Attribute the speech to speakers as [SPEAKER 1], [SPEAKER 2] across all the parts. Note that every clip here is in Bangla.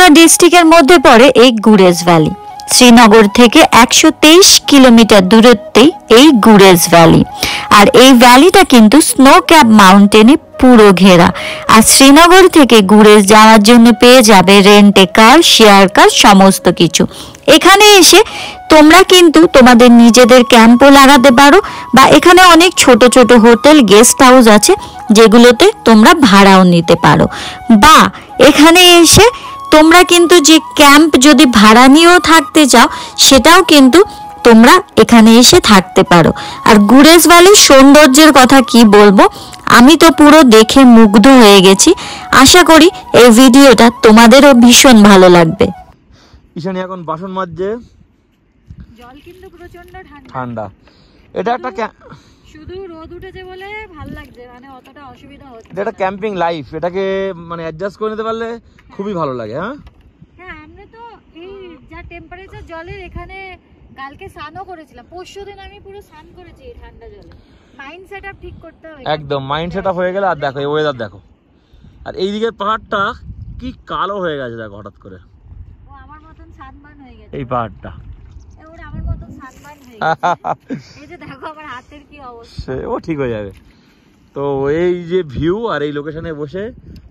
[SPEAKER 1] বারামুল্লা ডিস্ট্রিক্টের মধ্যে পড়ে এই গুরেজ ভ্যালি। শ্রীনগর থেকে 123 কিলোমিটার দূরত্বে এই গুরেজ ভ্যালি। আর এই ভ্যালিটা কিন্তু স্নো ক্যাপ মাউন্টেনে পুরো ঘেরা। আর শ্রীনগর থেকে গুরেজ যাওয়ার জন্য পেয়ে যাবে রেন্টে কার, শেয়ার কার, সমস্ত কিছু। এখানে এসে তোমরা কিন্তু তোমাদের নিজেদের ক্যাম্পও লাগাতে পারো, বা এখানে অনেক ছোট ছোট হোটেল, গেস্ট হাউস আছে যেগুলোতে তোমরা ভাড়াও নিতে পারো। বা এখানে এসে তোমরা কিন্তু যে ক্যাম্প যদি ভাড়া নিয়েও থাকতে চাও সেটাও কিন্তু তোমরা এখানে এসে থাকতে পারো। আর গুরেজ ভ্যালির সৌন্দর্যের কথা কি বলবো, আমি তো পুরো দেখে মুগ্ধ হয়ে গেছি। আশা করি এই ভিডিওটা তোমাদেরও ভীষণ ভালো লাগবে।
[SPEAKER 2] ঈশানী এখন বাসন মাজছে।
[SPEAKER 3] জল কিন্তু প্রচন্ড
[SPEAKER 2] ঠান্ডা। এটা একটা
[SPEAKER 3] শুধু রোদ উঠেছে বলে ভালো লাগছে, মানে অতটা অসুবিধা হচ্ছে।
[SPEAKER 2] এটা ক্যাম্পিং লাইফ, এটাকে মানে অ্যাডজাস্ট করে নিতে পারলে খুবই ভালো লাগে। হ্যাঁ
[SPEAKER 3] হ্যাঁ, আমরা তো এই যা টেম্পারেচার জলের এখানে কালকে স্নানও করেছিলাম, পরশুদিন আমি পুরো স্নান করেছি এই ঠান্ডা জলে। মাইন্ড সেটআপ ঠিক করতে হবে
[SPEAKER 2] একদম, মাইন্ড সেটআপ হয়ে গেলে। আর দেখো এই ওয়েদার দেখো, আর এইদিকে পাহাড়টা কি কালো হয়ে গেছে দেখো হঠাৎ করে।
[SPEAKER 3] ও আমার মতন সানবার্ন হয়ে গেছে
[SPEAKER 2] এই পাহাড়টা,
[SPEAKER 3] ওরা আমার মতন সানবার্ন হয়ে গেছে। এই যে দেখো আমার হাতের কি অবস্থা,
[SPEAKER 2] ও ঠিক হয়ে যাবে। তো এই যে ভিউ আর এই লোকেশনে বসে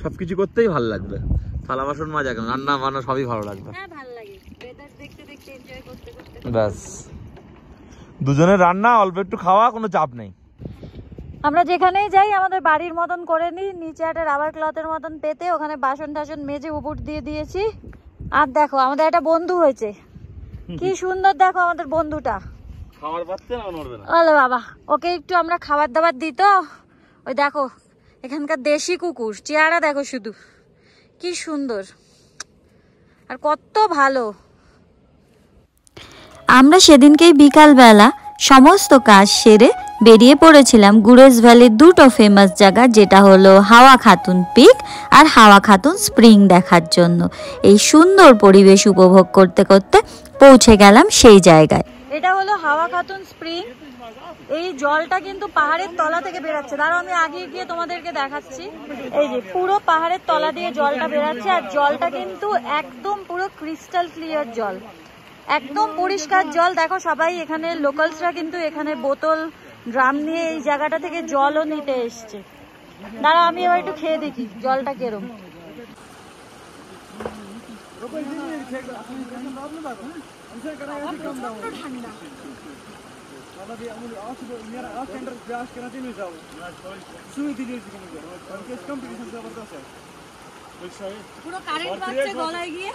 [SPEAKER 2] সবকিছু করতেই ভালো লাগবে। থালা বাসন মাজা, রান্না বান্না সবই ভালো লাগবে।
[SPEAKER 3] হ্যাঁ ভালো লাগে, ওয়েদার দেখতে দেখতে এনজয় করতে করতে।
[SPEAKER 2] ব্যাস, দুজনের রান্না, অল্প একটু খাওয়া, কোনো চাপ নেই।
[SPEAKER 3] আমরা যেখানেই যাই আমাদের বাড়ির মতন করে নিই, নিচে একটা রাবার ক্লথের মতন পেতে ওখানে বাসন টাসন মেজে উপর দিয়ে দিয়েছি। আর দেখো আমাদের একটা বন্ধু হয়েছে, কি সুন্দর দেখো আমাদের বন্ধুটা।
[SPEAKER 2] খাবার পাচ্ছে না, নড়বে না।
[SPEAKER 3] ওলে বাবা, ওকে একটু আমরা খাবার দাবার দিই তো। ওই দেখো এখানকার দেশি কুকুর, চেহারা দেখো শুধু কি সুন্দর আর কত ভালো।
[SPEAKER 1] আমরা সেদিনকেই বিকালবেলা সমস্ত কাজ সেরে বেরিয়ে পড়েছিলাম গুরেজ ভ্যালির দুটো ফেমাস জায়গা, যেটা হলো হাওয়া খাতুন পিক আর হাওয়া খাতুন স্প্রিং দেখার জন্য। এই সুন্দর পরিবেশ উপভোগ করতে করতে পৌঁছে গেলাম সেই জায়গায়।
[SPEAKER 3] এটা হলো হাওয়া খাতুন স্প্রিং। এই জলটা কিন্তু পাহাড়ের তলা থেকে বেরাচ্ছে, দাঁড়াও আমি আগে গিয়ে তোমাদেরকে দেখাচ্ছি। এই যে পুরো পাহাড়ের তলা দিয়ে জলটা বেরাচ্ছে, আর জলটা কিন্তু একদম পুরো ক্রিস্টাল ক্লিয়ার জল, একদম পরিষ্কার জল। দেখো সবাই এখানে লোকালসরা কিন্তু এখানে বোতল ড্রাম নিয়ে এই জায়গাটা থেকে জলও নিতে এসছে। দাঁড়াও আমি এবার একটু খেয়ে দেখি জলটা কেরম। ঠান্ডা। পুরো কারেন্ট মারছে গলায় গিয়ে,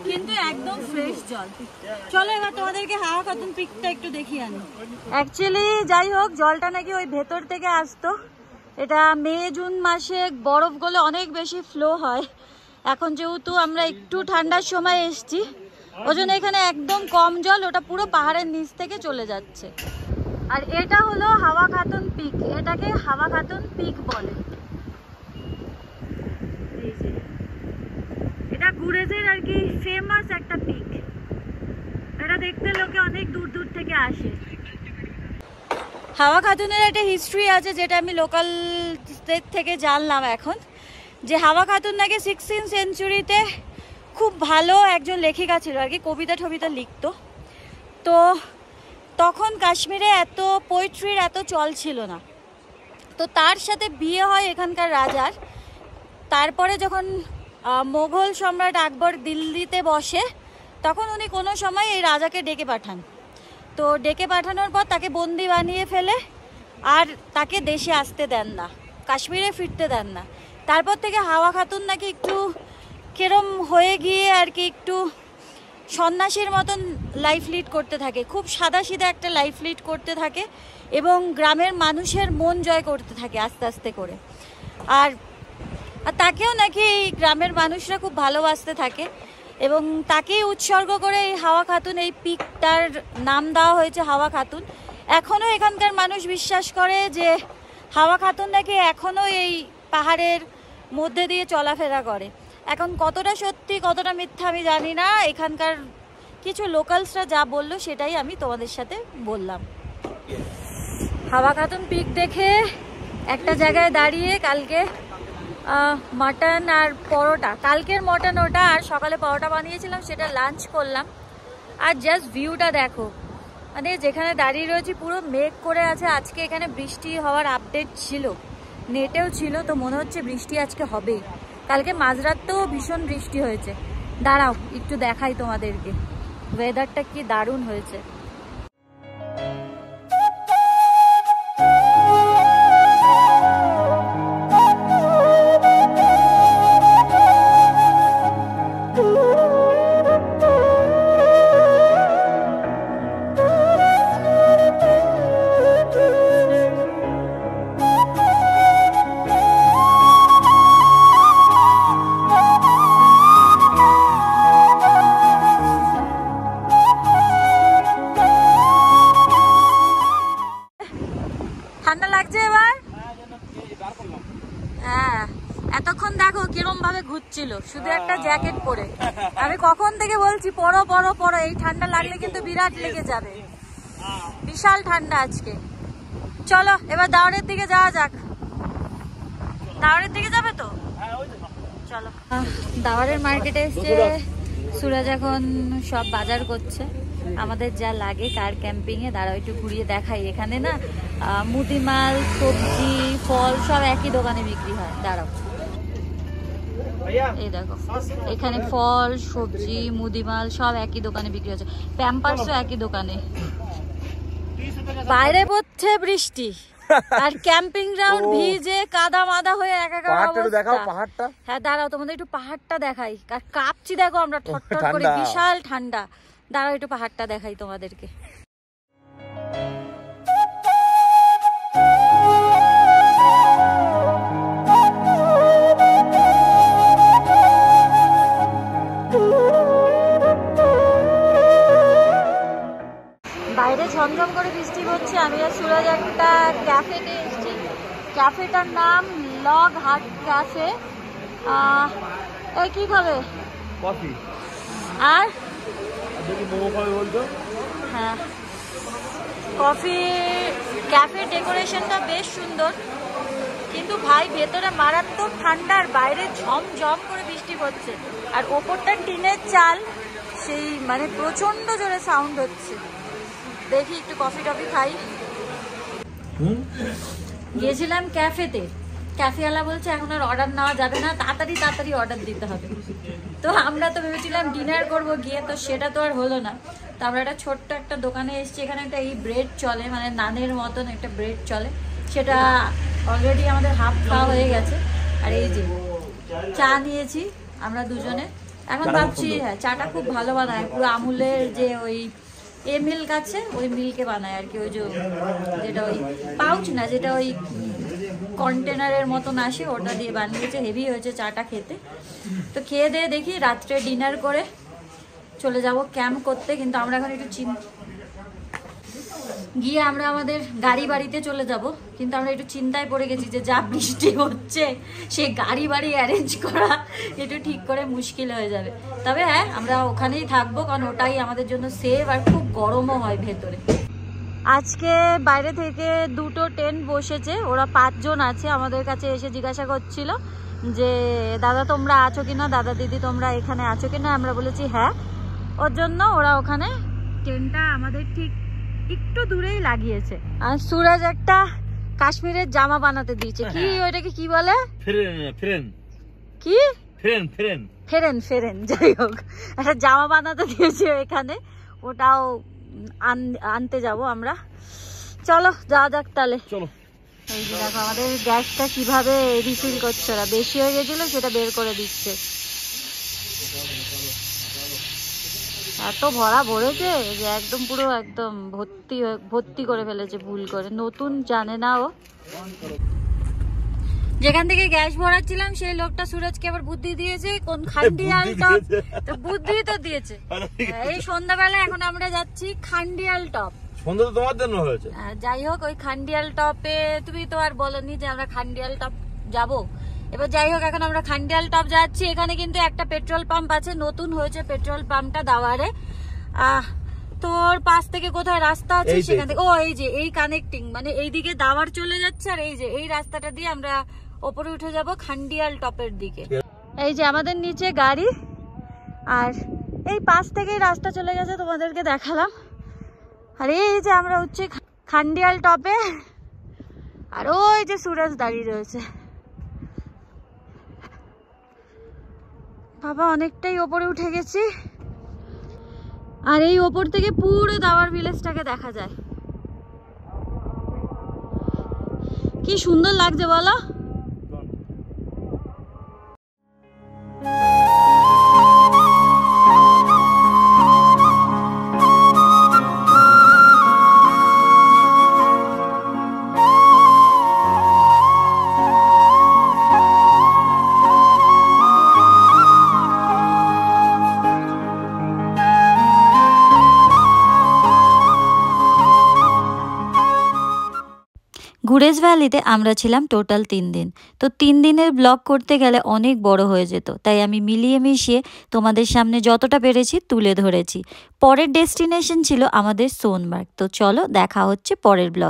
[SPEAKER 3] কিন্তু একদম ফ্রেশ জল। চলো এবার তোমাদেরকে হাওয়া খাতুন পিকটা একটু দেখিয়ে আনি। অ্যাকচুয়ালি যাই হোক, জলটা নাকি ওই ভেতর থেকে আসতো। এটা মে জুন মাসে বরফগুলো অনেক বেশি ফ্লো হয়। এখন যেহেতু আমরা একটু ঠান্ডার সময় এসছি, ওই জন্য এখানে একদম কম জল, ওটা পুরো পাহাড়ের নিচ থেকে চলে যাচ্ছে। আর এটা হলো হাওয়া খাতুন পিক, এটাকে হাওয়া খাতুন পিক বলে। এটা গুরেজের আর কি ফেমাস একটা পিক, এটা দেখতে লোকে অনেক দূর দূর থেকে আসে। হাওয়া খাতুনের একটা হিস্ট্রি আছে যেটা আমি লোকালদের থেকে জানলাম এখন, যে হাওয়া খাতুন নাকি 16th সেঞ্চুরিতে খুব ভালো একজন লেখিকা ছিল আর কি, কবিতা টবিতা লিখতো। তো তখন কাশ্মীরে এত পোয়েট্রির এত চল ছিল না, তো তার সাথে বিয়ে হয় এখানকার রাজার। তারপরে যখন মোগল সম্রাট আকবর দিল্লিতে বসে, তখন উনি কোনো সময় এই রাজাকে ডেকে পাঠান। তো ডেকে পাঠানোর পর তাকে বন্দি বানিয়ে ফেলে, আর তাকে দেশে আসতে দেন না, কাশ্মীরে ফিরতে দেন না। তারপর থেকে হাওয়া খাতুন নাকি একটু কেরম হয়ে গিয়ে আর কি একটু সন্ন্যাসীর মতন লাইফ লিড করতে থাকে, খুব সাদাসিধা একটা লাইফ লিড করতে থাকে, এবং গ্রামের মানুষের মন জয় করতে থাকে আস্তে আস্তে করে। আর তাকেও নাকি এই গ্রামের মানুষরা খুব ভালোবাসতে থাকে, এবং তাকেই উৎসর্গ করে এই হাওয়া খাতুন, এই পিকটার নাম দেওয়া হয়েছে হাওয়া খাতুন। এখনও এখানকার মানুষ বিশ্বাস করে যে হাওয়া খাতুন নাকি এখনও এই পাহাড়ের মধ্যে দিয়ে চলাফেরা করে। এখন কতটা সত্যি কতটা মিথ্যা আমি জানি না, এখানকার কিছু লোকালসরা যা বললো সেটাই আমি তোমাদের সাথে বললাম। হাওয়া খাতুন পিক দেখে একটা জায়গায় দাঁড়িয়ে কালকে মাটন আর পরোটা, কালকের মটন ওটা, আর সকালে পরোটা বানিয়েছিলাম, সেটা লাঞ্চ করলাম। আর জাস্ট ভিউটা দেখো, মানে যেখানে দাঁড়িয়ে রয়েছি পুরো মেঘ করে আছে। আজকে এখানে বৃষ্টি হওয়ার আপডেট ছিল, নেটেও ছিল, তো মনে হচ্ছে বৃষ্টি আজকে হবেই। কালকে মাঝরাতেও ভীষণ বৃষ্টি হয়েছে। দাঁড়াও একটু দেখাই তোমাদেরকে, ওয়েদারটা কি দারুণ হয়েছে। ঠান্ডা লাগছে এবার? হ্যাঁ, এতক্ষণ দেখো কিরম ভাবে ঘুরছিল শুধু একটা জ্যাকেট পরে। আমি কখন থেকে বলছি পরো পরো পরো, এই ঠান্ডা লাগলে কিন্তু বিরাট লেগে যাবে, বিশাল ঠান্ডা আজকে। চলো এবার দাওয়ারের দিকে যাওয়া যাক। দাওয়ারের দিকে যাবে তো? চলো। দাওয়ারের মার্কেটে এসে সুরাজ এখন সব বাজার করছে, আমাদের যা লাগে কার ক্যাম্পিং এ। দাঁড়াও একটু ঘুরিয়ে দেখাই। এখানে না মুদিমাল, সবজি, ফল সব একই দোকানে বিক্রি হয়। দাঁড়াও, এই দেখো এখানে ফল, সবজি, মুদিমাল সব একই দোকানে বিক্রি হচ্ছে। প্যাম্পার্সও একই দোকানে। বাইরে পড়ছে বৃষ্টি আর ক্যাম্পিং গ্রাউন্ড ভিজে কাদা মাদা হয়ে একাকার অবস্থা। হ্যাঁ দাঁড়াও তোমাদের একটু পাহাড়টা দেখাই, আর কাঁপছি দেখো আমরা ঠট্টর করে, বিশাল ঠান্ডা। দাঁড়াও একটু পাহাড়টা দেখাই তোমাদেরকে। বাইরে ঝমঝম করে বৃষ্টি হচ্ছে। আমি আর সুরাজ একটা ক্যাফেতে এসেছি, ক্যাফেটার নাম লগ হাট ক্যাফে। কি খাবে?
[SPEAKER 2] কফি
[SPEAKER 3] আর
[SPEAKER 2] মোমো খাবে বলতো?
[SPEAKER 3] হ্যাঁ, কফি। ক্যাফে ডেকোরেশনটা বেশ সুন্দর, কিন্তু ভাই ভেতরে মারাত্মক ঠান্ডা আর বাইরে ঝমঝম করে বৃষ্টি পড়ছে। আর ওপরটা টিনের চাল, সেই মানে প্রচন্ড জোরে সাউন্ড হচ্ছে। দেখি একটু কফি টফি খাই। গিয়েছিলাম ক্যাফেতে, ক্যাফেওয়ালা বলছে এখন আর অর্ডার নেওয়া যাবে না, তাড়াতাড়ি তাড়াতাড়ি অর্ডার দিতে হবে। তো আমরা তো ভেবেছিলাম ডিনার করবো গিয়ে, তো সেটা তো আর হলো না। তো আমরা একটা ছোট্ট একটা দোকানে এসেছি, এখানে একটা এই ব্রেড চলে, মানে নানের মতন একটা ব্রেড চলে, সেটা অলরেডি আমাদের হাফ খাওয়া হয়ে গেছে। আর এই যে চা নিয়েছি আমরা দুজনে। এখন ভাবছি হ্যাঁ চাটা খুব ভালো বানায়, পুরো আমুলের যে ওই মিল্ক আছে ওই মিল্কে বানায় আর কি, ওই যেটা ওই পাউচ না, যেটা ওই কন্টেনারের মতন আসে ওটা দিয়ে বানিয়েছে। হেভি হয়েছে চাটা খেতে। তো খেয়ে দিয়ে দেখি রাত্রে ডিনার করে চলে যাব ক্যাম্প করতে। কিন্তু আমরা এখন একটু গিয়ে আমরা আমাদের গাড়ি বাড়িতে চলে যাব, কিন্তু আমরা একটু চিন্তায় পড়ে গেছি যে যা বৃষ্টি হচ্ছে সে গাড়ি বাড়ি অ্যারেঞ্জ করা একটু ঠিক করে মুশকিল হয়ে যাবে। তবে হ্যাঁ আমরা ওখানেই থাকবো, কারণ ওটাই আমাদের জন্য সেফ, আর খুব গরমও হয় ভেতরে। আজকে বাইরে থেকে দুটো টেন্ট বসেছে, ওরা 5 জন আছে। আমাদের কাছে এসে জিজ্ঞাসা করছিল যে দাদা তোমরা আছো কিনা, দাদা দিদি তোমরা এখানে আছো কিনা। আমরা বলেছি হ্যাঁ, ওর জন্য ওরা ওখানে টেন্টটা আমাদের ঠিক একটু দূরেই লাগিয়েছে। আর সুরাজ একটা কাশ্মীরের জামা বানাতে দিয়েছে। কি ওইটাকে কি বলে? কি ফেরেন, যাই হোক একটা জামা বানাতে দিয়েছে এখানে, ওটাও আনতে যাব আমরা। চলো যাওয়া যাক তাহলে। চলো। এই যে দেখো আমাদের গ্যাসটা কিভাবে রিফিল করছে ওরা, বেশি হয়ে গেছিল সেটা বের করে দিচ্ছে। এত ভরা ভরেছে যে একদম পুরো একদম ভর্তি করে ফেলেছে ভুল করে, নতুন জানে না ও। যেখান থেকে গ্যাস ভরাচ্ছিলাম সেই লোকটা সুরজকে আবার বুদ্ধি দিয়েছে, কোন খান্ডিয়াল টপ। তো বুদ্ধি তো দিয়েছে। এই সন্ধ্যাবেলা এখন আমরা যাচ্ছি খান্ডিয়াল টপ।
[SPEAKER 2] সন্ধ্যা তো তোমার জন্য হয়েছে।
[SPEAKER 3] যাই হোক ওই খান্ডিয়াল টপে তুমি তো আর বলনি যে আমরা খান্ডিয়াল টপ যাব। এবার যাই হোক এখন আমরা খান্ডিয়াল টপ যাচ্ছি। এখানে কিন্তু একটা পেট্রোল পাম্প আছে, নতুন হয়েছে পেট্রোল পাম্পটা দাওয়ারে। তোর পাশ থেকে কোথায় রাস্তা আছে সেখান থেকে, ও এই যে এই কানেক্টিং, মানে এইদিকে দাওয়ার চলে যাচ্ছে, আর এই যে এই রাস্তাটা দিয়ে আমরা ওপরে উঠে যাব খান্ডিয়াল টপের দিকে। এই যে আমাদের নিচে গাড়ি, আর এই পাশ থেকেই রাস্তা চলে গেছে, তোমাদেরকে দেখালাম। আর এই যে আমরা উঠছি খান্ডিয়াল টপে, আর ওই যে সুরজ দাঁড়িয়ে রয়েছে। বাবা অনেকটাই ওপরে উঠে গেছি, আর এই ওপর থেকে পুরো দাওয়ার ভিলেজটাকে দেখা যায়। কি সুন্দর লাগছে বলো।
[SPEAKER 1] গুরেজ ভ্যালিতে আমরা ছিলাম টোটাল 3 দিন। তো 3 দিনের ব্লগ করতে গেলে অনেক বড় হয়ে যেত, তাই আমি মিলিয়ে মিশিয়ে তোমাদের সামনে যতটা পেরেছি তুলে ধরেছি। পরের ডেস্টিনেশন ছিল আমাদের সোনমার্গ। তো চলো দেখা হচ্ছে পরের ব্লগ।